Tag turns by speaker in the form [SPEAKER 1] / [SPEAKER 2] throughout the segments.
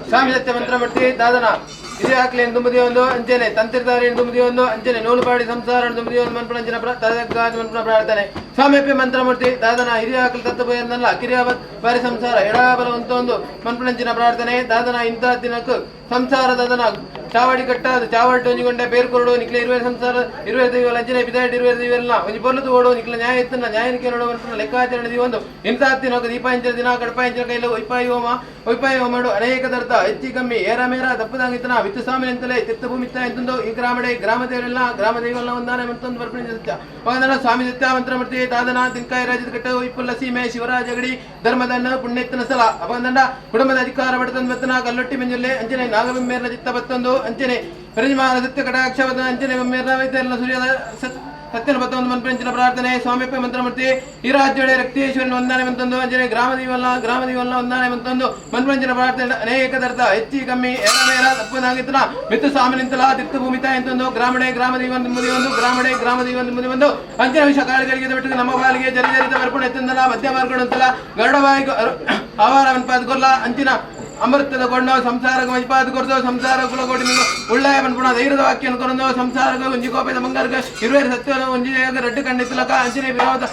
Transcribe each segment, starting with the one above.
[SPEAKER 1] ಸ್ವಾಮಿ ಸತ್ಯ ಮಂತ್ರಮೂರ್ತಿ ದಾದನ ಇದೇ ಹಾಕ್ಲಿ ಎಂದುಂಬುದಿ ಒಂದು ಅಂಚನೆ ತಂತ್ರಿದಾರಿ ಎಂದುಂಬುದಿ ಒಂದು ಅಂಚನೆ ನೂಲುಪಾಡಿ ಸಂಸಾರ ಎಂದುಂಬುದಿ ಒಂದು ಮನ್ಪಣಂಚಿನ ಮನ್ಪಣ ಪ್ರಾರ್ಥನೆ ಸ್ವಾಮಿ ಮಂತ್ರಮೂರ್ತಿ ದಾದನ ಹಿರಿಯ ಹಾಕಲು ತತ್ವಲ್ಲ ಕಿರಿಯ ಬಾರಿ ಸಂಸಾರ ಎಡಬಲ ಒಂದು ಮನ್ಪಣಂಚಿನ ಪ್ರಾರ್ಥನೆ ದಾದನ ಇಂಥ ದಿನಕ್ಕೂ ಸಂಸಾರ ದಾದನ ಚಾವಡಿ ಕಟ್ಟಾದು ಚಾವಡಿ ಒಂಜಿಗೊಂಡೆ ಬೇರು ಕೊರಡು ನಿಕ್ಲೆ ಇರುವೆ ಸಂಸಾರ ಇರುವೆ ದೈವ ಲಂಚನೆ ಬಿದಾಯಿಟ್ಟು ಇರುವೆ ದೈವಲ್ಲ ಒಂಜಿ ಬರ್ಲದು ಓಡು ನಿಕ್ಲೆ ನ್ಯಾಯ ಎತ್ತನ ನ್ಯಾಯನಿಕೆ ನೋಡುವಂತ ಲೆಕ್ಕಾಚರಣೆ ಒಂದು ಇಂಥ ದಿನ ದೀಪಾಂಚನ ದಿನ ಕಡಪಾಂಚನ ಕೈಲ ಒಯ್ಪಾಯಿ ಹೋಮ ಮಾಡು ಅನೇಕ ದರ್ಥ ಹೆಚ್ಚಿ ಕಮ್ಮಿ ಏರ ಮೇರ ದಪ್ಪದಾಗಿತ್ತನ ವಿತ್ತು ಸ್ವಾಮಿ ಅಂತಲೇ ತಿತ್ತ ಭೂಮಿತ್ತ ಎಂತಂದು ಈ ಗ್ರಾಮ ದೇವರೆಲ್ಲ ಒಂದಾನೆ ಮಂತೊಂದು ಬರ್ಪಣೆ ಸತ್ಯ ಒಂದನ ಸ್ವಾಮಿ ಸತ್ಯ ಮಂತ್ರಮೂರ್ತಿ ದಾದನ ತಿಂಕಾಯಿ ರಾಜ್ಯದ ಕಟ್ಟ ಇಪ್ಪುಲ್ಲ ಸೀಮೆ ಶಿವರಾಜ ಗಡಿ ಧರ್ಮದನ್ನ ಪುಣ್ಯೆತ್ತನ ಸ್ಥಳ ಅಪಂದಂಡ ಕುಟುಂಬದ ಅಧಿಕಾರ ಬಡತನ ಬತ್ತನ ಕಲ್ಲೊಟ್ಟಿ ಮಂಜುಲ್ಲೆ ಅಂಚನೆ ನಾಗಬೆಮ್ಮೇರ್ನ ಚಿತ್ತ ಬತ್ತೊಂದು ಅಂಚನೆ ಪರಿಮಾನ ಸತ್ಯ ಕಟಾಕ್ಷವದ ಅಂಚನೆ ಬೆಮ್ಮೇರ್ನ ವೈದ್ಯರನ್ನ ಸೂರ್ಯದ ಸತ್ಯನ ಬತ್ತೊಂದು ಮನ್ಪಂಚಿನ ಪ್ರಾರ್ಥನೆ ಸ್ವಾಮಿ ಮಂತ್ರಮೂರ್ತಿ ಈ ರಾಜ್ಯಡೆ ರಕ್ತೇಶ್ವರನ ಒಂದಾನೆ ಮಂತೊಂದು ಅಂಜನೆ ಗ್ರಾಮದೀವಲ್ಲ ಒಂದಾನೆ ಮಂತೊಂದು ಮನ್ಪಂಚಿನ ಪ್ರಾರ್ಥನೆ ಅನೇಕ ದರ್ಥ ಹೆಚ್ಚಿ ಕಮ್ಮಿ ಏರ ಮೇರ ತಪ್ಪನಾಗಿತ್ತನ ಮಿತ್ತು ಸ್ವಾಮಿ ನಿಂತಲ ತಿತ್ತು ಭೂಮಿತ ಎಂತೊಂದು ಗ್ರಾಮದೀವ ನಿಮ್ಮದಿ ಒಂದು ಗ್ರಾಮದೀವ ನಿಮ್ಮದಿ ಒಂದು ಅಂಚನೆ ವಿಷ ಕಾಳಿಗಳಿಗೆ ಬಿಟ್ಟು ನಮ್ಮ ಬಾಲಿಗೆ ಜರಿತ ಬರ್ಕೊಂಡು ಎತ್ತಂದಲ್ಲ ಮಧ್ಯ ಮಾರ್ಕೊಂಡು ಅಂತಲ್ಲ ಗರುಡವಾಗಿ ಆವಾರ ಮನ್ಪಾದ್ಕೊಲ್ಲ ಅಂಚಿನ ಅಮೃತದ ಗೊಂಡು ಸಂಸಾರ ಮಜಪಾದ ಕೊರ್ದು ಸಂಸಾರ ಕುಲಗೋಡಿ ಉಳ್ಳಾಯ ಮನ್ಪುಣ ಧೈರ್ಯದ ವಾಕ್ಯ ಅನ್ಕೊಂಡು ಸಂಸಾರ ಒಂಜಿ ಕೋಪದ ಮಂಗಾರ್ಗ ಇರುವೆ ಸತ್ಯ ಒಂಜಿ ರಡ್ಡು ಕಂಡಿತ್ತಲಕ ಅಂಚನೆ ವಿರೋಧ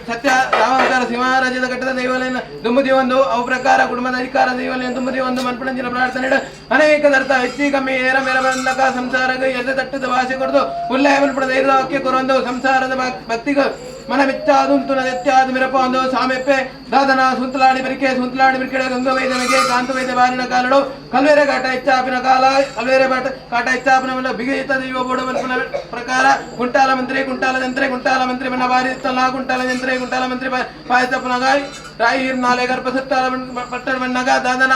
[SPEAKER 1] ಸತ್ಯ ರಾಮಾವತಾರ ಸಿಂಹರಾಜ್ಯದ ಘಟ್ಟದ ದೈವಾಲಯ ದುಂಬುದಿ ಒಂದು ಅವು ಪ್ರಕಾರ ಕುಟುಂಬದ ಅಧಿಕಾರ ದೈವಾಲಯ ದುಂಬುದಿ ಒಂದು ಮನ್ಪಣಂಚಿನ ಪ್ರಾರ್ಥನೆ ಅನೇಕ ದರ್ಥ ಹೆಚ್ಚಿ ಕಮ್ಮಿ ಏರ ಮೇರ ಬಂದಕ ಸಂಸಾರಗ ಎದೆ ತಟ್ಟದ ಭಾಷೆ ಕೊಡ್ದು ಉಳ್ಳಾಯ ಮನ್ಪುಣ ಧೈರ್ಯದ ವಾಕ್ಯ ಕೊರೊಂದು ಸಂಸಾರದ ಭಕ್ತಿಗ ಮನ ಮಿಚ್ಚಾದುಂತು ನದೆತ್ಯಾದ ಮಿರಪ ಒಂದು ಸಾಮೆಪ್ಪೆ ದಾದನ ಸುಂತಲಾಡಿ ಬಿರಿಕೆ ಗಂಗವೈದ್ಯನಿಗೆ ಕಾಂತವೈದ್ಯ ಬಾರಿನ ಕಾಲಡು ಕಲ್ವೇರೆ ಕಾಟ ಹೆಚ್ಚಾಪಿನ ಕಾಲ ಕಲ್ವೇರೆ ಕಾಟ ಹೆಚ್ಚಾಪಿನ ಬಿಗಿತ ದೈವ ಬೋಡು ಮನ್ಪನ ಪ್ರಕಾರ ಕುಂಟಾಲ ಮಂತ್ರಿ ಮನ ಬಾರಿ ಇತ್ತಲ್ಲ ಕುಂಟಾಲ ಮಂತ್ರಿ ಪಾಯತಪ್ಪನಗಾಯ್ ರಾಯಿ ನಾಲೆ ಗರ್ಭ ಸುತ್ತಾಲ ಪಟ್ಟಣ ಮಣ್ಣಗ ದಾದನ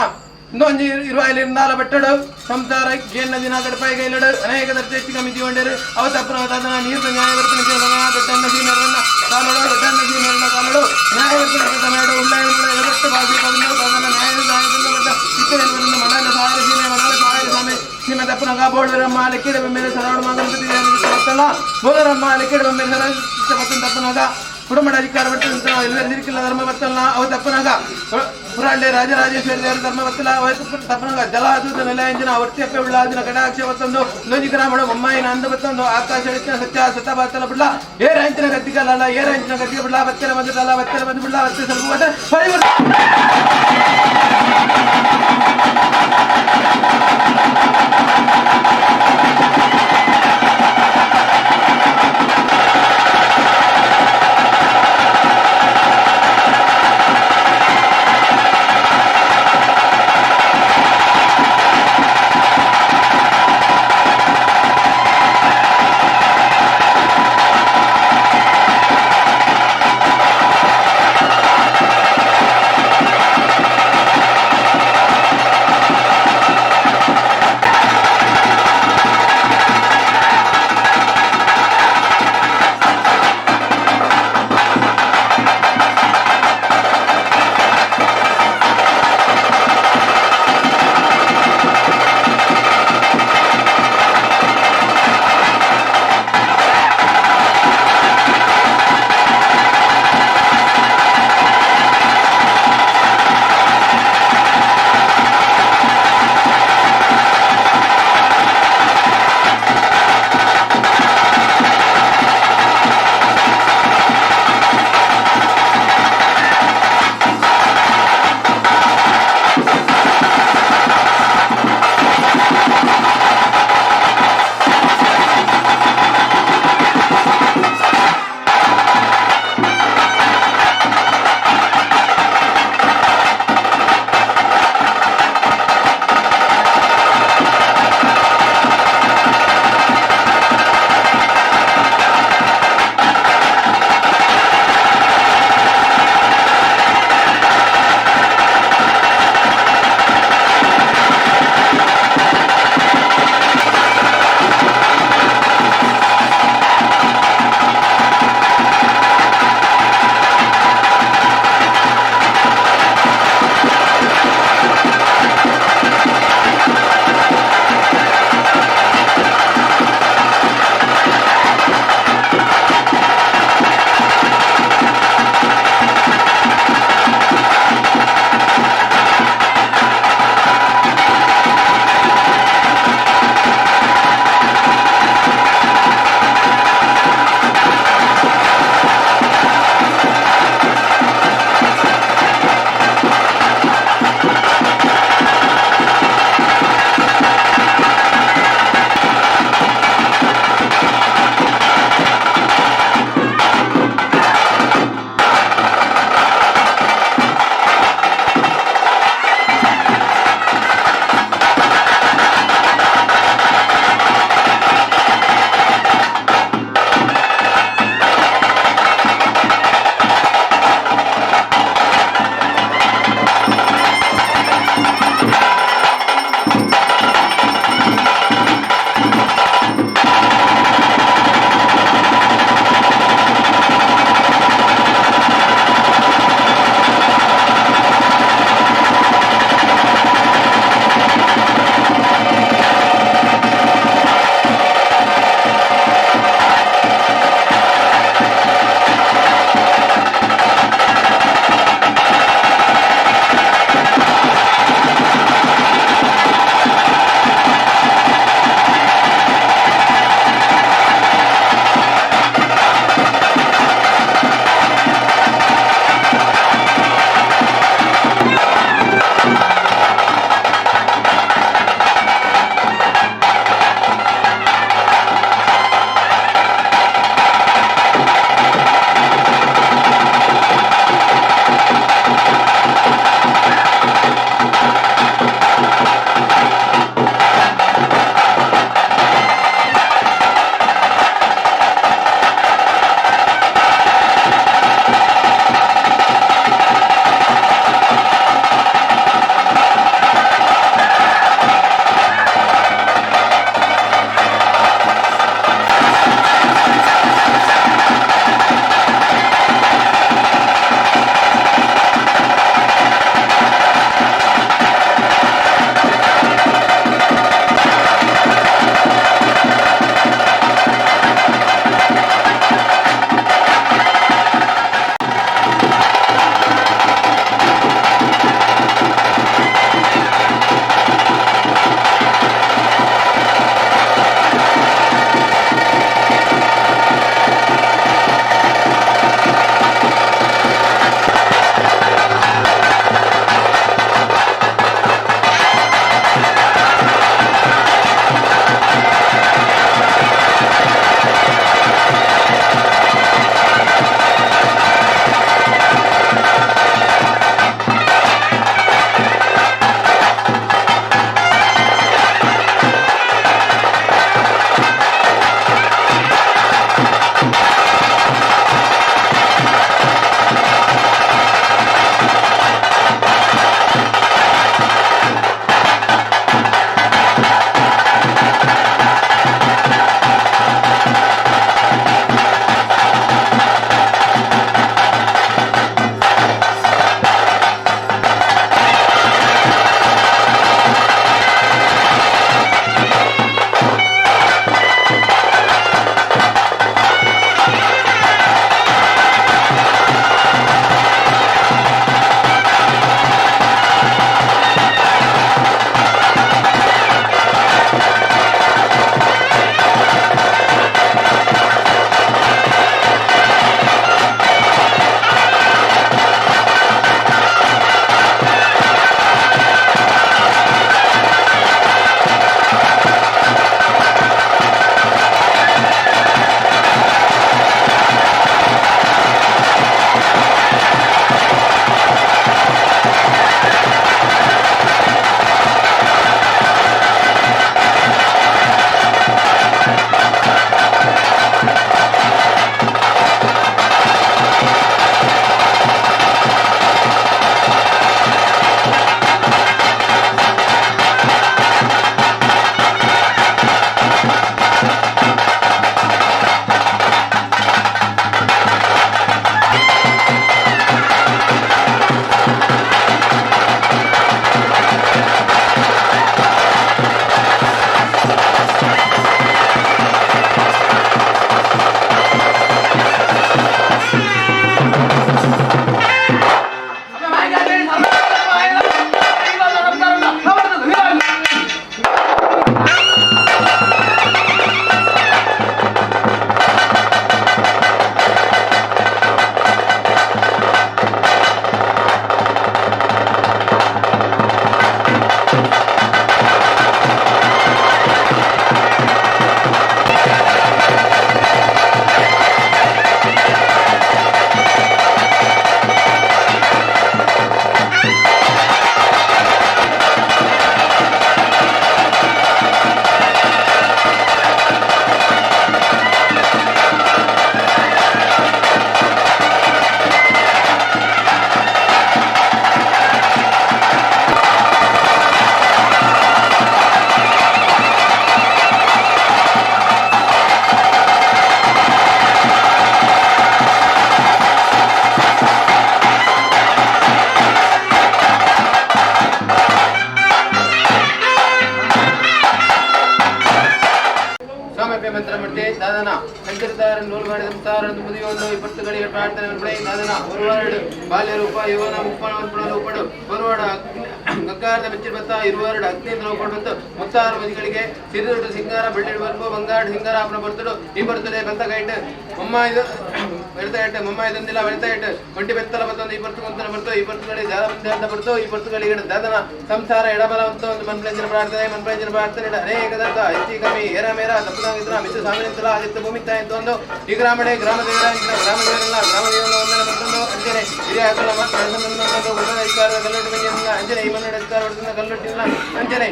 [SPEAKER 1] ಇನ್ನೊಂದು ಇರುವಾಯಿಲಿಂದಾಲ ಬಟ್ಟಡು ಸಂಸಾರ ಗೇನ ದಿನ ಗಡಪಾಯಿ ಕೈಲಡು ಅನೇಕ ದರ್ಶಿ ಕಮಿಟಿ ಕೊಂಡರು ಅವ ತಪ್ಪನ ನೀರು ನ್ಯಾಯವರ್ಪಣೆ ದೊಡ್ಡಣ್ಣ ಸೀನರನ್ನ ಕಾಲಡು ನ್ಯಾಯವರ್ಪಣೆ ತಮಿಳು ಉಳ್ಳಾಯಿಟ್ಟು ಬಾಗಿ ಪದನ್ನು ನ್ಯಾಯದಿಂದ ಮಣಲ ಸಾವಿರ ಸೀಮೆ ಮಣಲ ಸಾವಿರ ಸಮಯ ಸೀಮೆ ತಪ್ಪನಾಗ ಬೋಳರಮ್ಮ ಲೆಕ್ಕಿಡ ಬೆಮ್ಮೇಲೆ ಸರಳ ಮಗತ್ತಲ್ಲ ಬೋಳರಮ್ಮ ಲೆಕ್ಕಿಡ ಬೆಮ್ಮೇಲೆ ಸರ ತಪ್ಪನಾಗ ಕುಟುಂಬದ ಅಧಿಕಾರ ಬರ್ತದೆ ಎಲ್ಲರಿಗಿಲ್ಲ ಧರ್ಮ ಬರ್ತಲ್ಲ ಅವ ತಪ್ಪನಾಗ ಪುರಾಂಡೆ ರಾಜರಾಜೇಶ್ವರಿ ದೇವರ ಧರ್ಮ ಬರ್ತಲ್ಲ ತಪ್ಪನಾಗ ಜಲಾದೂತ ನೆಲೆಯಂಜಿನ ವರ್ತಿಯಪ್ಪೆ ಉಳ್ಳಾದಿನ ಕಟಾಕ್ಷ ಬತ್ತೊಂದು ನೊಂಜಿ ಗ್ರಾಮಣ ಬೊಮ್ಮಾಯಿನ ಅಂದ ಬತ್ತೊಂದು ಆಕಾಶ ಹೆಚ್ಚಿನ ಸತ್ಯ ಸತ ಬತ್ತಲ್ಲ ಬಿಡ್ಲ ಏರಂಚಿನ ಗದ್ದಿಗಲ್ಲ ಏರಂಚಿನ ಗದ್ದಿಗೆ ಬಿಡ್ಲ ಬತ್ತೆರ ಬಂದಿರಲ್ಲ ಬತ್ತೆರ ಬಂದು ಬಿಡ್ಲ ಬತ್ತೆ ಸ್ವಲ್ಪ ಸ್ವಾಮಿ ಮಂತ್ರ ಮಾಡ್ತಿ ದಾದನ ಕಂಠಿರ್ತಾರ ನೂರು ಮಾಡಿ ಸಂಸಾರ ಮುದಿಯೊಂದು 20 ಗಳಿಗೆ ಪ್ರಾರ್ಥನೆ ಮಾಡ್ಬಿಡಿ ದಾದನ ಹೊರವಾಡು ಬಾಲ್ಯ ರೂಪ ಯುವನ ಮುಪ್ಪಣ ಉಪಡು ಹೊರವಾಡ ಗಕ್ಕಾರದ ಬೆಚ್ಚಿ ಬತ್ತ ಇರುವಾರಡು ಅಗ್ನಿಯಿಂದ ಉಪಡು ಮುತ್ತಾರು ಮದಿಗಳಿಗೆ ಸಿರಿದೊಡ್ಡ ಸಿಂಗಾರ ಬೆಳ್ಳಿ ಬರ್ಬು ಬಂಗಾರ ಸಿಂಗಾರ ಅಪ್ಪನ ಬರ್ತಡು ಈ ಬರ್ತದೆ ಬಂತ ಕೈಟ್ ಮಮ್ಮ ಇದು ಬೆಳ್ತಾ ಇಟ್ಟು ಮಮ್ಮ ಇದೊಂದಿಲ್ಲ ಬೆಳ್ತಾ ಇಟ್ಟು ಒಂಟಿ ಬೆತ್ತಲ ಬತ್ತೊಂದು ಈ ಬರ್ತುಕೊಂತ ಬರ್ತು ಈ ಬರ್ತುಗಳಿಗೆ ಜಾಲ ಬಂದೆ ಅಂತ ಬರ್ತು ಈ ಬರ್ತುಗಳಿಗೆ ದಾದನ ಸಂಸಾರ ಎಡಬಲವಂತ ಒಂದು ಮನ್ಪ್ರಂಜನ ಪ್ರಾರ್ಥನೆ ಅನೇಕ ದತ್ತ ಹೆಚ್ಚಿ ಕಮ್ಮಿ ಏರ ಮೇರ ತಪ್ಪದಾಗಿದ್ರ ಮಿತ್ರ ಸಾಮಿನಿಂತಲ ಆದಿತ್ಯ ಭೂಮಿತ ಅಂತ ಒಂದು ಈ ಗ್ರಾಮಡೆ ಗ್ರಾಮದೇವರೆಲ್ಲ ಗ್ರಾಮದೇವರ ವಂದನೆ ಬಂದು ಅಂಜನೆ ಹಿರಿಯ ಹಾಕಲ ಕಲ್ಲೊಟ್ಟು ಬಂಜಿಲ್ಲ ಅಂಜನೆ ಈ ಮನೆ ಕಲ್ಲೊಟ್ಟಿಲ್ಲ ಅಂಜನೆ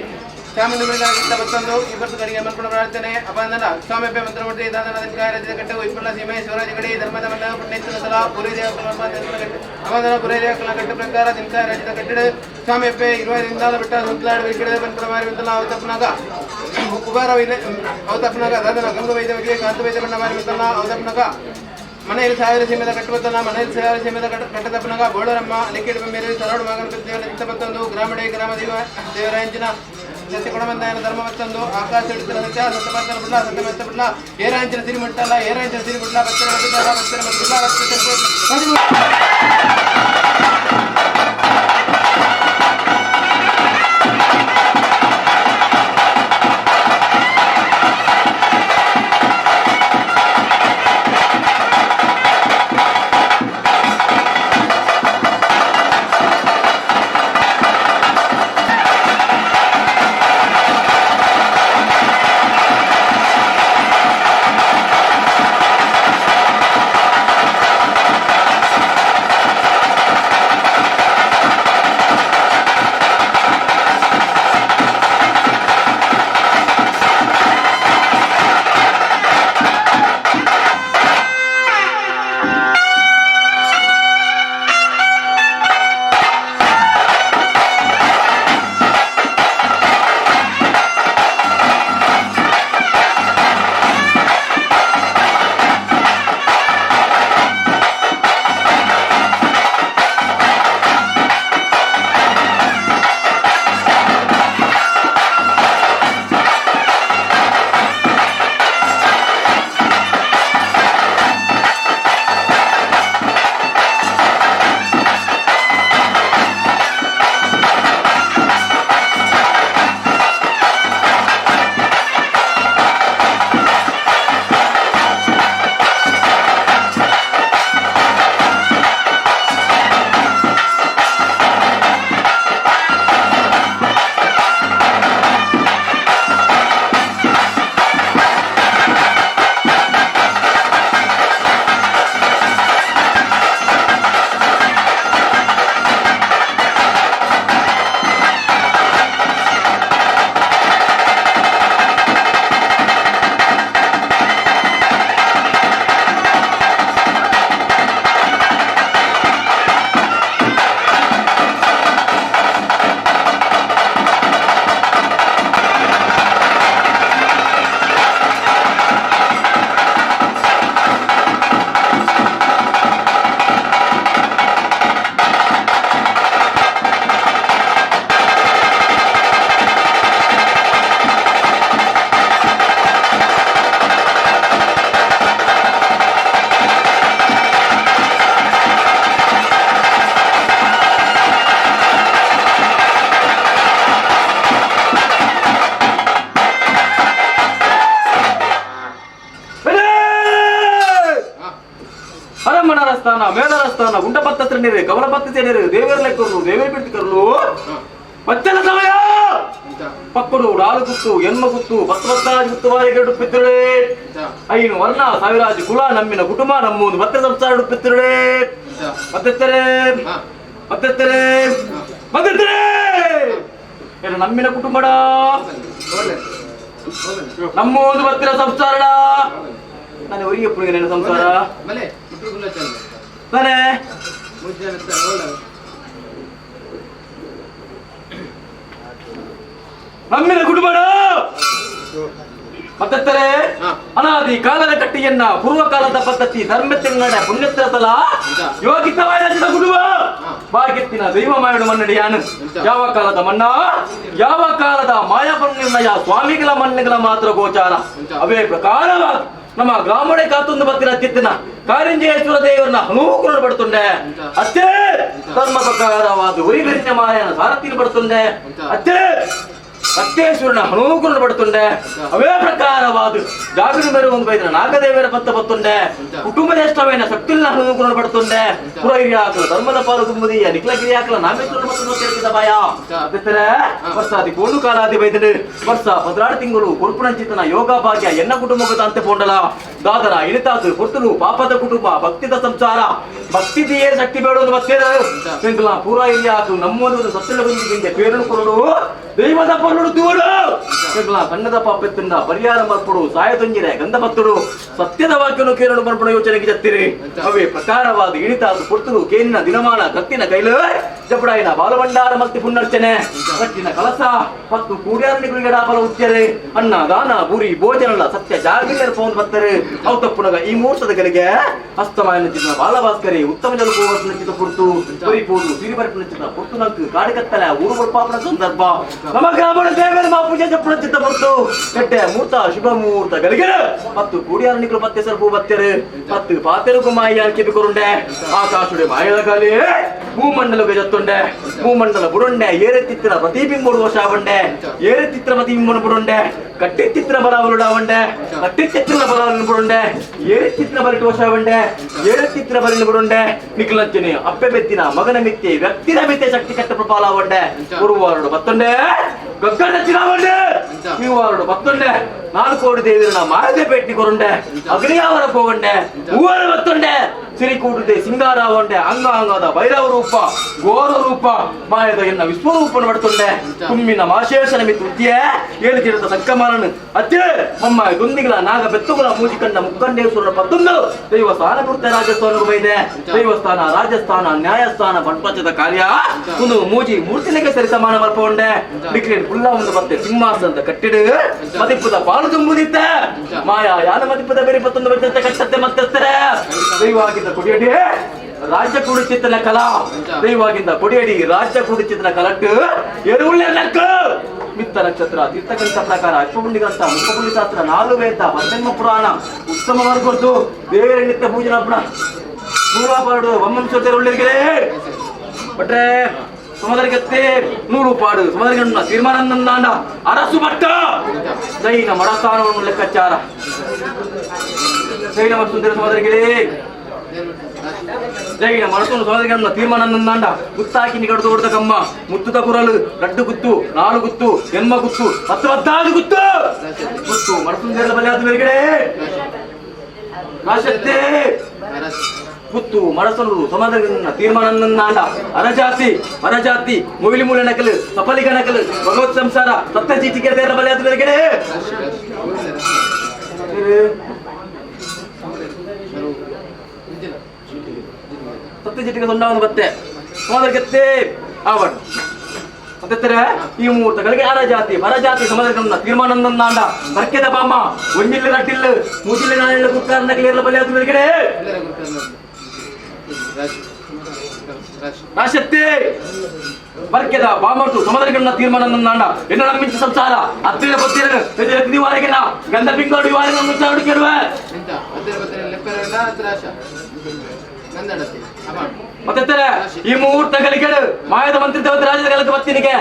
[SPEAKER 1] ಚಾಮುಂಡಿ ಬೆಳಗಾಗಿದ್ದ ಬತ್ತೊಂದು ಈ ಬರ್ತುಗಳಿಗೆ ಮನ್ಪಣ ಪ್ರಾರ್ಥನೆ ಅಪಂದನ ಸ್ವಾಮ್ಯಪ್ಪ ಮಂತ್ರ ಮೂರ್ತಿ ದಾದನ ಅಧಿಕಾರ ರಚಿತ ಕಟ್ಟವು ಇಪ್ಪಳ ಸೀಮೆ ಶಿವರಾಜ ಗಡಿ ಧರ್ಮದ ಮಲ್ಲ ಪುಣ್ಯೇಶ್ವರ ಸಲ ಪುರಿದೇವ ಅಪಂದನ ಪುರೇದೇವ ಕಲ ಕಟ್ಟು ಪ್ರಕಾರ ದಿನಕಾರ ರಚಿತ ಕಟ್ಟಡ ಸ್ವಾಮ್ಯಪ್ಪ 20 ಬಿಟ್ಟ ಸುತ್ತಲಾಡು ವಿಕಿಡದ ಮನ್ಪಣ ಮಾರಿ ಬಂತಲ್ಲ ಅವತಪ್ಪನಾಗ ಕುಬಾರ ಅವತಪ್ಪನಾಗ ದಾದನ ಗಂಗ ವೈದ್ಯವಿಗೆ ಕಾಂತ ವೈದ್ಯ ಬಣ್ಣ ಮಾರಿ ಬಂತಲ್ಲ ಅವತಪ್ಪನಾಗ ಮನೆಯಲ್ಲಿ ಸಾವಿರ ಸೀಮೆದ ಕಟ್ಟುತ್ತಲ್ಲ ಮನೆಯಲ್ಲಿ ಸಾವಿರ ಸೀಮೆದ ಕಟ್ಟದಪ್ಪನಾಗ ಬೋಳರಮ್ಮ ಲಿಕ್ಕಿಡ ಮೇಲೆ ಸರಡು ಮಗನ ದೇವರ ನಿಂತ ಬತ್ತೊಂದು ಗ್ರಾಮಡೆ ಗ್ರಾಮ ದೇವರಾಂಚಿನ ಸತ್ಯ ಕೊಡಬಂದಾಯನ ಧರ್ಮ ಮತ್ತೊಂದು ಆಕಾಶ ಹಿಡಿದ ಸತ್ಯ ಸತ್ಯಮತ್ತನ ಬಿಡ್ಲ ಸತ್ಯಮತ್ತ ಬಿಡ್ಲ ಏರಾಂಚಿನ ಸಿರಿ ಮುಟ್ಟಲ್ಲ ಏರಾಂಚಿನ ಸಿರಿ ಬಿಡ್ಲ ಬಚ್ಚರ ಮತ್ತಿಲ್ಲ ಬಚ್ಚರ ಮತ್ತಿಲ್ಲ
[SPEAKER 2] ಸ್ಥಾನ ಮೇಳರ ಸ್ಥಾನ ಗುಂಡಪತ್ತ ಶ್ರೇಣಿರು ಕಮಲಪತ್ತ ಶ್ರೇಣಿರು ದೇವರ ಲೆಕ್ಕರು ದೇವರ ಬಿಡ್ತಿಕರ್ಲು ಮತ್ತೆಲ್ಲ ಸಮಯ ಪಕ್ಕಡು ರಾಲು ಗುತ್ತು ಹೆಣ್ಣು ಗುತ್ತು ಬತ್ತಬತ್ತಾಜಿ ಗುತ್ತುವಾರಿ ಪಿತ್ತುಳೆ ಐನು ವರ್ಣ ಸಾವಿರಾಜು ಕುಲ ನಮ್ಮಿನ ಕುಟುಂಬ ನಮ್ಮೊಂದು ಮತ್ತೆ ಸಂಸಾರ ಪಿತ್ತುಳೆ ಮತ್ತೆತ್ತರೆ ಮತ್ತೆತ್ತರೆ ಮತ್ತೆತ್ತರೆ ಏನು ನಮ್ಮಿನ ಕುಟುಂಬಡ ನಮ್ಮೊಂದು ಬತ್ತಿರ ಸಂಸಾರ ನಾನು ಅವರಿಗೆ ಪುಣಿಗೆ ಸಂಸಾರ ತಾನೇ ನಮ್ಮಿನ ಕುಟುಂಬಡ ಮತ್ತತ್ತರೆ
[SPEAKER 1] ಹಾ.
[SPEAKER 2] ಅನಾದಿ ಕಾಲದ ಕಟ್ಟಿಯನ್ನ ಪೂರ್ವ ಕಾಲದ ಪದ್ಧತಿ ಧರ್ಮತ್ತಿನ ಪುಣ್ಯತ್ರತಲ ಯೋಗಿತವಾದ ಗುಡುವ ಭಾಗ್ಯತ್ತಿನ ದೈವ ಮಾಡು ಮನ್ನಡಿಯಾನು ಯಾವ ಕಾಲದ ಮನ್ನ ಯಾವ ಕಾಲದ ಮಾಯಾಪನ್ನಿರ್ಣಯ ಸ್ವಾಮಿಗಳ ಮಣ್ಣುಗಳ ಮಾತ್ರ ಗೋಚಾರ ಅವೇ ಪ್ರಕಾರವಾದ ನಮ್ಮ ಗ್ರಾಮಡೆ ಕಾತೊಂದು ಬರ್ತಿನ ಅತ್ಯತ್ತಿನ ಕಾರಿಂಜೇಶ್ವರ ದೇವರನ್ನ ಹನೂಕರಣ ಪಡುತ್ತುಂಡೆ ಅತ್ತೇ ಧರ್ಮ ಪ್ರಕಾರವಾದ ಉರಿಗಣ್ಯ ಮಾಯನ ಸಾರಥಿನ ಪಡುತ್ತುಂಡೆ ಅತ್ತೇ ಸತ್ಯೇಶ್ವರನ ಹನೂಕರಣ ಪಡುತ್ತುಂಡೆ ಅವೇ ಪ್ರಕಾರವಾದ ಜಾಗೃತಿ ಮೇರೆ ಒಂದು ಬೈದ್ರ ನಾಗದೇವರ ಪತ್ತ ಬತ್ತುಂಡೆ ಕುಟುಂಬ ಜ್ಯೇಷ್ಠವೇನ ಶಕ್ತಿನ ಹನೂಕರಣ ಪಡುತ್ತುಂಡೆ ಪುರಹಿರಿಯಾಕಲ ಧರ್ಮದ ಪಾಲು ತುಂಬುದಿಯ ನಿಖಲಗಿರಿಯಾಕಲ ನಾಮೇಶ್ವರನ ಮತ್ತು ಸೇರಿಸಿದ ಭಯ ಅತ್ತಿತ್ತರೆ ವರ್ಷಾದಿ ಕೋಲು ಕಾಲಾದಿ ಬೈದರೆ ವರ್ಷ 16 ತಿಂಗಳು ಕುರುಪುಣಂಚಿತನ ಯೋಗ ಭಾಗ್ಯ ಎನ್ನ ಕುಟುಂಬದ ಅಂತೆ ಪೋಂಡಲ ದಾದರ ಇಳಿತಾತು ಪುರ್ತರು ಪಾಪದ ಕುಟುಂಬ ಭಕ್ತಿದ ಸಂಸಾರ ಭಕ್ತಿದಿಯೇ ಶಕ್ತಿ ಬೇಡೋದು ಬರ್ತೇನೆ ಸಿಂಗಲ ಪೂರ ಇರಿಯಾತು ನಮ್ಮದು ಸತ್ತಿನ ಬಂದಿಗಿಂತ ಪೇರನ್ನು ಕೊರಡು ದೈವದ ಪೊರಡು ತೂಡು ಸಿಂಗಲ ಸಣ್ಣದ ಪಾಪೆತ್ತಿಂದ ಪರಿಹಾರ ಮರ್ಪಡು ಸಾಯತೊಂಜಿರೆ ಗಂಧ ಭಕ್ತರು ಸತ್ಯದ ವಾಕ್ಯನು ಕೇರಳು ಮರ್ಪಣ ಯೋಚನೆಗೆ ಜತ್ತಿರಿ ಅವೇ ಪ್ರಕಾರವಾದ ಇಳಿತಾತು ಪುರ್ತರು ಕೇನಿನ ದಿನಮಾನ ಕತ್ತಿನ ಕೈಲು ಜಪಡಾಯಿನ ಬಾಲಭಂಡಾರ ಮಕ್ತಿ ಪುನರ್ಚನೆ ಕಟ್ಟಿನ ಕಲಸ ಮತ್ತು ಕೂಡ್ಯಾರಣಿಗಳಿಗೆ ಡಾಬಲ ಉಚ್ಚರೆ ಅನ್ನ ದಾನ ಬುರಿ ಭೋಜನಲ್ಲ ಸತ್ಯ ಜಾಗೃತಿ ಫೋನ್ ಬರ್ತಾರೆ ಅವು ತಪ್ಪುನಗ ಈ ಮುಹೂರ್ತದಗಳಿಗೆ ಹಸ್ತಮಾಯನ ಚಿತ್ರ ಬಾಲಭಾಸ್ಕರಿ ಉತ್ತಮ ಜಲಕೋವರ್ಷಣ ಚಿತ್ರ ಪುರ್ತು ಪರಿಪೂರ್ಣ ಸಿರಿಬರ್ಪಣ ಚಿತ್ರ ಪುರ್ತು ನಂಕು ಕಾಡಿಕತ್ತಲ ಊರು ಬರ್ಪಾಪನ ಸಂದರ್ಭ ನಮ್ಮ ಗ್ರಾಮದ ದೇವರ ಮಾಪೂಜೆ ಜಪ್ಪಣ ಚಿತ್ರ ಪುರ್ತು ಕೆಟ್ಟೆ ಮುಹೂರ್ತ ಶುಭ ಮುಹೂರ್ತಗಳಿಗೆ ಮತ್ತು ಕೂಡಿಯಾರಣಿಗಳು ಪತ್ತೆ ಸ್ವಲ್ಪ ಬತ್ತರೆ ಮತ್ತು ಪಾತೆರುಗು ಮಾಯಿ ಅನ್ಕೆ ಬಿಕೊರುಂಡೆ ಆಕಾಶುಡೆ ಮಾಯದ ಕಾಲಿ ಭೂಮಂಡಲಗೆ ಜತ್ತುಂಡೆ ಭೂಮಂಡಲ ಬುಡುಂಡೆ ಏರೆತ್ತಿತ್ರ ಪ್ರತಿಬಿಂಬುಡು ವಶಾವಂಡೆ ಏರೆತ್ತಿತ್ರ ಪ್ರತಿಬಿಂಬನ ಬುಡುಂಡೆ ಕಟ್ಟಿತ್ತಿತ್ರ ಬಲಾವಲುಡಾವಂಡೆ ಕಟ್ಟಿತ್ತಿತ್ರ ಬಲಾವಲು ಬುಡುಂಡೆ ಏರೆತ್ತಿತ್ರ ಬಲಿಟ್ಟು ವಶಾವಂಡೆ ಏರೆತ್ತಿತ್ರ ಬಲಿನ ಬುಡುಂಡೆ ನಿಖಲಂಚನೆ ಅಪ್ಪೆ ಬೆತ್ತಿನ ಮಗನ ಮಿತ್ತಿ ವ್ಯಕ್ತಿನ ಮಿತ್ತೆ ಶಕ್ತಿ ಕಟ್ಟ ಪ್ರಪಾಲವಂಡೆ ಗುರುವಾರಡು ಬತ್ತುಂಡೆ ಗಗ್ಗನ ಚಿರಾವಂಡೆ ನೀವಾರಡು ಬತ್ತುಂಡೆ 4 ಕೋಟಿ ದೇವಿರನ ಮಾಯದೆ ಪೇಟ್ಟಿ ಕೊರುಂಡೆ ಅಗ್ನಿಯಾವರ ಹೋಗಂಡೆ ಹೂವರ ಬತ್ತುಂಡೆ ಸಿರಿಕೂಟದೆ ಸಿಂಗಾರಾವಂಡೆ ಅಂಗಾಂಗದ ಭೈರವ ರೂಪ ಘೋರ ರೂಪ ಮಾಯದ ಎನ್ನ ವಿಶ್ವರೂಪನ ಬಡ್ತುಂಡೆ ಕುಮ್ಮಿನ ಮಾಶೇಷನ ಮಿತ್ತು ಉದ್ಯೆ ಏಳುತ್ತಿರದ ಸಂಕಮಾನನು ಅತ್ತೆ ಅಮ್ಮ ದುಂದಿಗಳ ನಾಗ ಬೆತ್ತುಗಳ ಮೂಜಿಕಂಡ ಮುಕ್ಕಂಡೇಶ್ವರನ ಪತ್ತೊಂದು ದೈವಸ್ಥಾನ ಕೃತ್ಯ ರಾಜಸ್ಥಾನಕ್ಕೂ ಬೈದೆ ದೈವಸ್ಥಾನ ರಾಜಸ್ಥಾನ ನ್ಯಾಯಸ್ಥಾನ ಬಂಟ್ಪಚದ ಕಾರ್ಯ ಒಂದು ಮೂಜಿ ಮೂರ್ತಿನಿಗೆ ಸರಿಸಮಾನ ಮಲ್ಪಗೊಂಡೆ ಡಿಕ್ಲೇನ್ ಫುಲ್ಲ ಒಂದು ಮತ್ತೆ ಸಿಂಹಾಸನದ ಕಟ್ಟಿಡು ಮದಿಪ್ಪದ ಪಾಲು ತುಂಬುದಿತ್ತೆ ಮಾಯಾ ಯಾನ ಮದಿಪ್ಪದ ಬೇರೆ 21 ಬರ್ತಂತೆ ಕಟ್ಟತ್ತೆ ಮತ್ತೆಸ್ತಾರೆ ದೈವಾಗಿದ್ದ ಕೊಡಿಯಡಿ ರಾಜ್ಯ ಕುಡಿಚಿತ್ತನ ಕಲಾ ದೈವಾಗಿಂದ ಕೊಡಿಯಡಿ ರಾಜ್ಯ ಕುಡಿಚಿತ್ತನ ಕಲಟ್ಟು ಎರುಳ್ಳೆ ಲೆಕ್ಕ ಮಿತ್ತ ನಕ್ಷತ್ರ ತೀರ್ಥಗಂತ ಪ್ರಕಾರ ಅಶ್ವಪುಂಡಿ ಗ್ರಂಥ ಮುಖಪುಂಡಿ ಶಾಸ್ತ್ರ 4 ವೇದ ಪಂಚಮ ಪುರಾಣ ಉತ್ತಮ ವರ್ಗದ್ದು ದೇವರ ನಿತ್ಯ ಪೂಜನ ನೂರಾಪಾಡು ಒಮ್ಮಂಶೋತ್ತರ ಉಳ್ಳಿಗೆ ಬಟ್ರೆ ಸುಮದರಿಗತ್ತೆ 100 ಪಾಡು ಸುಮದರಿಗಣ್ಣ ತೀರ್ಮಾನಂದಾಂಡ ಅರಸು ಭಟ್ಟ ಜೈನ ಮಡಸ್ಥಾನವನ್ನು ಲೆಕ್ಕಾಚಾರ ಜೈನ ಮರುಸುಂದರ ಸುಮದರಿಗೆ ಜೈನ ಮಡಸನ್ನು ಸುಮದರಿಗಣ್ಣ ತೀರ್ಮಾನಂದಾಂಡ ಗುತ್ತಾಕಿ ನಿಗಡ್ದು ಹೊಡೆದ ಕಮ್ಮ ಮುತ್ತುದ ಕುರಲು ಗಡ್ಡು ಗುತ್ತು 4 ಗುತ್ತು ಜನ್ಮ ಗುತ್ತು 10 ಗುತ್ತು ಗುತ್ತು ಮಡಸುಂದರ ಬಲಿಯಾದ ಮೇಲ್ಗಡೆ ರಾಶತ್ತೆ ಗುತ್ತು ಮಡಸನರು ಸಮಾಧಾನ ತೀರ್ಮಾನಂದಾಂಡ ಅರಜಾತಿ ಮೊಗಿಲಿ ಮೂಲ ನಕಲು ಸಫಲಿಗ ನಕಲು ಭಗವತ್ ಸಂಸಾರ ಸತ್ಯ ಚೀಟಿಗೆ ದೇರ ಬಲಿಯಾದ ಮೇಲ್ಗಡೆ ಸತ್ಯ ಚೀಟಿಗೆ ಸೊಂಡವನ್ನು ಬತ್ತೆ ಸಮಾಧಾನಕ್ಕೆ ಆವಡ್ ಮತ್ತೆ ಈ ಮುಹೂರ್ತಗಳಿಗೆ ಅರಜಾತಿ ಪರಜಾತಿ ಸಮಾಧಾನ ತೀರ್ಮಾನಂದಾಂಡ ಬರ್ಕೆದ ಬಾಮ್ಮ ಒಂಜಿಲ್ಲ ರಟ್ಟಿಲ್ಲ ಮೂಜಿಲ್ಲ ನಾಳೆಲ್ಲ ಕುತ್ಕಾರನಗಲೇರ್ಲ ಬಲಿಯಾದ ಮೇಲ್ಗಡೆ ರಾಶತ್ತೆ ಬರ್ಕೆದ ಬಾಮರ್ತು ಸಮದರಗಣ್ಣ ತೀರ್ಮಾನಂದಾಂಡ ಎನ್ನ ನಮ್ಮಿಂಚ ಸಂಸಾರ ಹತ್ತಿರ ಬತ್ತಿರ ದಿವಾರಗೆನ ಗಂಧ ಪಿಂಗೋಡು ದಿವಾರನ ಮುಚ್ಚಾಡು ಕೆರುವೆ ಮತ್ತೆ ಈ ಮುಹೂರ್ತಗಳಿಗೆ ಮಾಯದ ಮಂತ್ರಿ ದೇವತೆ ರಾಜ್ಯದ ಬತ್ತಿನಿಗೆ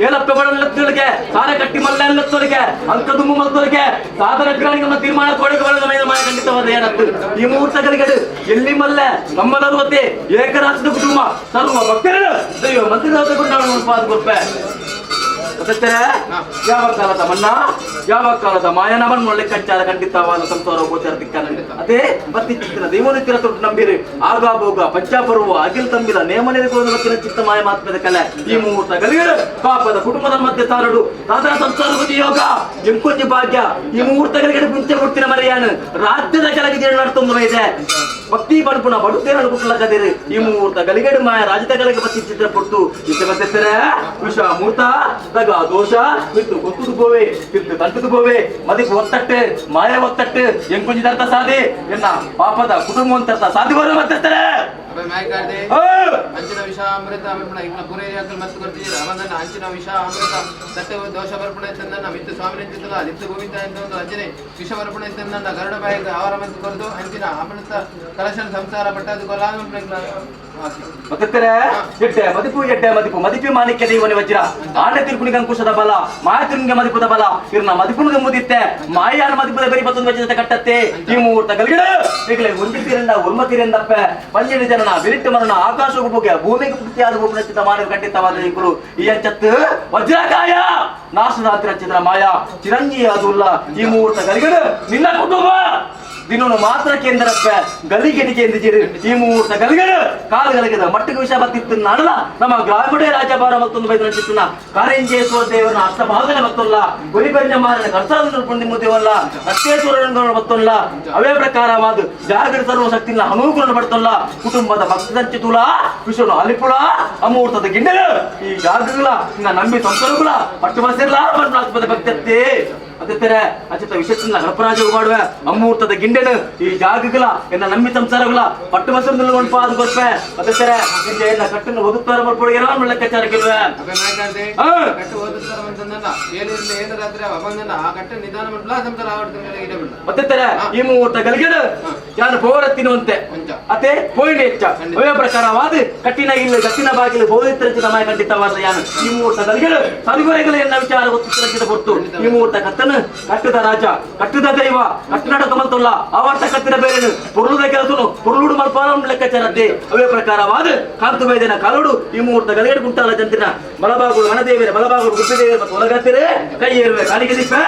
[SPEAKER 2] ಏಲಪ್ಪ ಬಡಲಕ್ಕೆ ಸಾರ ಕಟ್ಟಿ ಮಲ್ಲಕ್ಕೆ ಅಂಕ ದುಮ್ಮು ಮಲ್ತೋಲಿಗೆ ಸಾಧನ ಗ್ರಾಣಿಗಳ ತೀರ್ಮಾನ ಕೊಡಗೆ ಮಾಯ ಖಂಡಿತವಾದ ಏನತ್ತು ಈ ಮುಹೂರ್ತಗಳಿಗೆ ಎಲ್ಲಿ ಮಲ್ಲ ನಮ್ಮಲ್ಲರೂ ಮತ್ತೆ ಏಕರಾಷ್ಟ್ರದ ಕುಟುಂಬ ಸರ್ವ ಭಕ್ತರು ದೈವ ಮಂತ್ರಿ ದೇವತೆ ಕೊಟ್ಟ ಮತ್ತೆ ಯಾವ ಕಾಲದ ಮನ್ನ ಯಾವ ಕಾಲದ ಮಾಯನವನ್ನು ಲೆಕ್ಕಾಚಾರ ಖಂಡಿತವಾದ ಸಂಸಾರ ಗೋಚರ ದಿಕ್ಕ ಅದೇ ಬತ್ತಿಚ್ಚಿತ್ತಿನ ದೇವನಿತ್ತಿನ ತೊಟ್ಟು ನಂಬಿರಿ ಆಗ ಭೋಗ ಪಂಚಾಪರ್ವ ಅಖಿಲ್ ತಂಬಿಲ ನೇಮನೆಗಳನ್ನು ಮತ್ತಿನ ಚಿತ್ತ ಮಾಯ ಮಾತ್ಮದ ಕಲೆ ಈ ಮುಹೂರ್ತ ಗಲಿಗಳು ಪಾಪದ ಕುಟುಂಬದ ಮಧ್ಯೆ ತಾರಡು ರಾಧಾ ಸಂಸಾರಪತಿ ಯೋಗ ಎಂಕೊಂಜಿ ಭಾಗ್ಯ ಈ ಮುಹೂರ್ತಗಳಿಗೆ ಮುಂಚೆ ಹುಟ್ಟಿನ ಮರೆಯಾನು ರಾಜ್ಯದ ಕೆಳಗೆ ಜೀರ್ಣ ನಡ್ತೊಂದು ಇದೆ ಭಕ್ತಿ ಪಡ್ಪುಣ ಬಡುತ್ತೇನೆ ಅನ್ಕೊಟ್ಲಕ್ಕದಿರಿ ಈ ಮುಹೂರ್ತ ಗಲಿಗಡು ಮಾಯ ರಾಜ್ಯದ ಕೆಳಗೆ ಬತ್ತಿಚ್ಚಿತ್ರ ಪೊಟ್ಟು ಇಷ್ಟ ಬತ್ತಿರ್ತಾರೆ ವಿಷ ಮೂರ್ತ ತಗ ದೋಷ ಬಿಟ್ಟು ಗೊತ್ತುದು ಬೋವೆ ಬಿಟ್ಟು ತಂಟುದು ಬೋವೆ ಮದಿಗೆ ಒತ್ತಟ್ಟು ಮಾಯ ಒತ್ತಟ್ಟು ಎಂಕೊಂಜಿ ತರ್ತ ಸಾಧಿ ಎನ್ನ ಪಾಪದ ಕುಟುಂಬ ಅಂತ ಸಾಧಿ ಬರೋ ಬರ್ತಿರ್ತಾರೆ
[SPEAKER 1] ಅಂಚಿನ ವಿಷ ಅಮೃತ ಅಮೃತ ಇನ್ನ ಪುರೇ ಯಾಕಲ್ ಮತ್ತು ಬರ್ತಿದ್ದೀರ ಅವನನ್ನ ಅಂಚಿನ ವಿಷ ಅಮೃತ ಸತ್ಯ ದೋಷ ಬರ್ಪಣ ಇತ್ತಂದನ್ನ ಮಿತ್ತು ಸ್ವಾಮಿ ನಿಂತಿದ್ದಲ್ಲ ನಿತ್ಯ ಗೋವಿಂದ ಅಂತ ಒಂದು ಅಂಜನೆ ವಿಷ ಬರ್ಪಣ ಇತ್ತಂದನ್ನ ಗರುಡ ಬಾಯಿಗೆ ಆವರ ಮಂತು ಕೊರದು ಅಂಚಿನ ಅಮೃತ ಕಲಶನ ಸಂಸಾರ ಪಟ್ಟದು ಕೊಲಾದ
[SPEAKER 2] ಮತ್ತಿರ್ತಾರೆ ಎಡ್ಡೆ ಮದಿಪು ಮಾಣಿಕ್ಯ ದೇವನಿ ವಜ್ರ ಆಟ ತಿರುಕುಣಿಗೆ ಅಂಕುಶದ ಬಲ ಮಾಯ ತಿರುಗಿಗೆ ಮದಿಪುದ ಬಲ ಇರ್ನ ಮದಿಪುಣಿಗೆ ಮುದಿತ್ತೆ ಮಾಯಾನ ಮದಿಪುದ ಬರಿ ಮತ್ತೊಂದು ವಜ್ರದ ಕಟ್ಟತ್ತೆ ಈ ಮುಹೂರ್ತ ಗಲಿಗಿಡ ಈಗಲೇ ಒಂದಿಟ್ಟಿರಂದ ಉರ್ಮತಿರೆಂದಪ್ಪ ಪಂಜೆಡಿ ಜನನ ಬಿರಿಟ್ಟು ಮರಣ ಆಕಾಶಕ್ಕೂ ಬುಗ್ಗೆ ಭೂಮಿಗೆ ಪೂರ್ತಿಯಾದ ಭೂಪನಚಿತ ಮಾನವ ಖಂಡಿತವಾದ ಇಬ್ಬರು ಈ ಅಂಚತ್ತು ವಜ್ರಕಾಯ ನಾಶದಾತ್ರ ಚಿತ್ರ ಮಾಯಾ ಚಿರಂಜೀವಿ ಅದುಲ್ಲ ಈ ಮುಹೂರ್ತ ಗಲಿಗಿಡ ನಿನ್ನ ಕುಟುಂಬ ದಿನವನ್ನು ಮಾತ್ರ ಕೇಂದ್ರಪ್ಪ ಗಲಿಗೆಡಿಗೆ ಎಂದಿದ್ದೀರಿ ಈ ಮುಹೂರ್ತ ಗಲಿಗಡ ಕಾಲಗಲಿಗದ ಮಟ್ಟಿಗೆ ವಿಷಯ ಬತ್ತಿತ್ತು ನಾಡಲ ನಮ್ಮ ಗ್ರಾಮೀಣ ರಾಜಭಾರ ಮತ್ತೊಂದು ಬೈದ ಚಿತ್ತನ ಕಾರಂಜೇಶ್ವರ ದೇವರನ್ನ ಅಷ್ಟಭಾಗನೆ ಮತ್ತೊಲ್ಲ ಗುರಿಬೆನ್ನ ಮಾರನ ಕರ್ಸಾದ ಮುದ್ದೇವಲ್ಲ ಅಷ್ಟೇಶ್ವರ ಮತ್ತೊಲ್ಲ ಅವೇ ಪ್ರಕಾರವಾದ ಜಾಗೃತ ಸರ್ವಶಕ್ತಿನ ಹನುಮಗಳನ್ನು ಪಡ್ತಲ್ಲ ಕುಟುಂಬದ ಭಕ್ತದಂಚಿ ತುಲ ವಿಷ್ಣು ಅಲಿಪುಳ ಅಮೂರ್ತದ ಗಿಂಡಲು ಈ ಜಾಗಗಳ ನಂಬಿ ಸಂಸಾರಗಳ ಪಟ್ಟು ಬಸಿರ್ಲಾ ಪರಮಾತ್ಮದ ಭಕ್ತತ್ತೆ ಅದಿರ್ತಾರೆ ಅಚಿತ ವಿಶೇಷ ಹರಪರಾಜ ಮಾಡುವ ಅಮೂರ್ತದ ಗಿಂಡೆನು ಈ ಜಾಗಗಳ ಎನ್ನ ನಂಬಿ ಸಂಸಾರಗಳ ಪಟ್ಟು ಬಸರು ಪಾದ ಕೊಡ್ಪೆ ಅದಿರ್ತಾರೆ ಎಲ್ಲ ಕಟ್ಟನ್ನು ಓದುತ್ತಾರೆ ಮಾಡ್ಕೊಡಿಗೆ ಲೆಕ್ಕಾಚಾರ ಗೆಲ್ವೆ ಮತ್ತಿರ್ತಾರೆ ಈ ಮುಹೂರ್ತ ಗಲಿಗೆಡು ಯಾರು ಬೋರ ತಿನ್ನುವಂತೆ ಅತೆ ಪೋಯಿನ ಹೆಚ್ಚ ಅವೇ ಪ್ರಕಾರವಾದ ಕಟ್ಟಿನ ಇಲ್ಲ ಗಟ್ಟಿನ ಬಾಗಿಲು ಬೋಧಿತರಂಚಿತ ಮಾಯ ಖಂಡಿತವಾದ ಯಾನು ಈ ಮುಹೂರ್ತ ಗಲಿಗೆಡು ಸರಿಗೊರೆಗಳ ಎನ್ನ ವಿಚಾರ ಗೊತ್ತಿರಂಚಿತ ಹೊರತು ಈ ಮುಹೂರ್ತ ಕತ್ತನ ಕಟ್ಟದ ರಾಜ ಕಟ್ಟದ ದೈವ ಕಟ್ಟನಾಡ ಕಮಲ್ತೊಲ್ಲ ಆವರ್ತ ಕತ್ತಿನ ಬೇರೆನು ಪುರುಳುದ ಕೆಲಸನು ಪುರುಳುಡು ಮಲ್ಪಾಲ ಲೆಕ್ಕಾಚಾರದ್ದೇ ಅವೇ ಪ್ರಕಾರವಾದ ಕಾಂತು ವೈದ್ಯನ ಕಾಲೋಡು ಈ ಮುಹೂರ್ತ ಗಲಿಗೆಡು ಕುಂಟಾಲ ಜಂತಿನ ಬಲಭಾಗಗಳು ಹಣದೇವರೇ ಬಲಭಾಗಗಳು ಗುಪ್ಪಿದೇವರೇ ಮತ್ತು ಒಳಗತ್ತಿರೇ ಕೈ ಏರುವೆ ಕಾಲಿಗೆ ದಿಪ್ಪೆ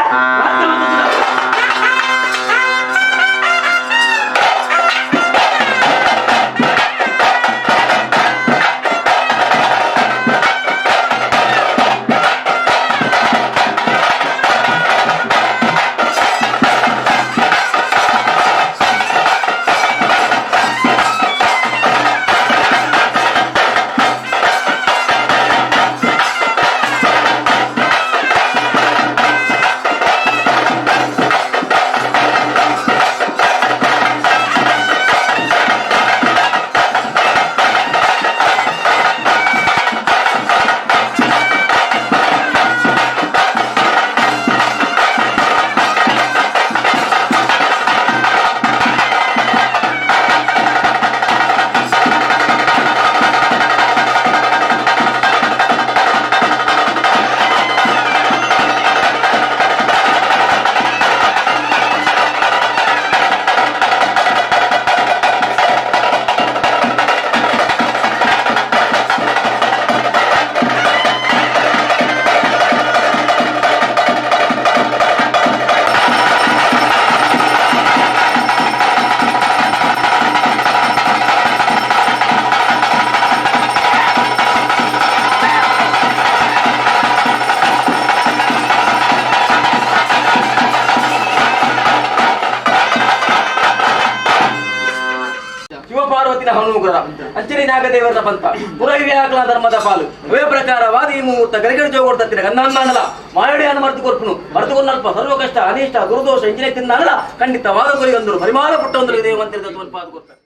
[SPEAKER 2] ಪಾರ್ವತಿನ ಹನುಮಗುರ ಅಂಚರಿ ನಾಗದೇವರ ಪಂಥ ಪುರವ್ಯಾಕಲ ಧರ್ಮದ ಪಾಲು ಅವೇ ಪ್ರಕಾರವಾದ ಈ ಮುಹೂರ್ತ ಗರಿಗಡ ಜೋಗೊಡ್ತಿರ ಗಂಧಾಂದಾನಲ ಮಾಯಡಿಯನ್ನು ಮರೆತು ಕೊರ್ಪುನು ಮರೆತುಕೊಂಡಲ್ಪ ಸರ್ವ ಕಷ್ಟ ಅನಿಷ್ಟ ಗುರುದೋಷ ಇಂಜಿನ ತಿಂದಾನಲ ಖಂಡಿತವಾದ ಗುರಿ ಒಂದರು ಪರಿಮಾಣ ಪುಟ್ಟ ಒಂದು ದೇವಂತಿರದ ಪಾದ ಕೊಡ್ತಾರೆ.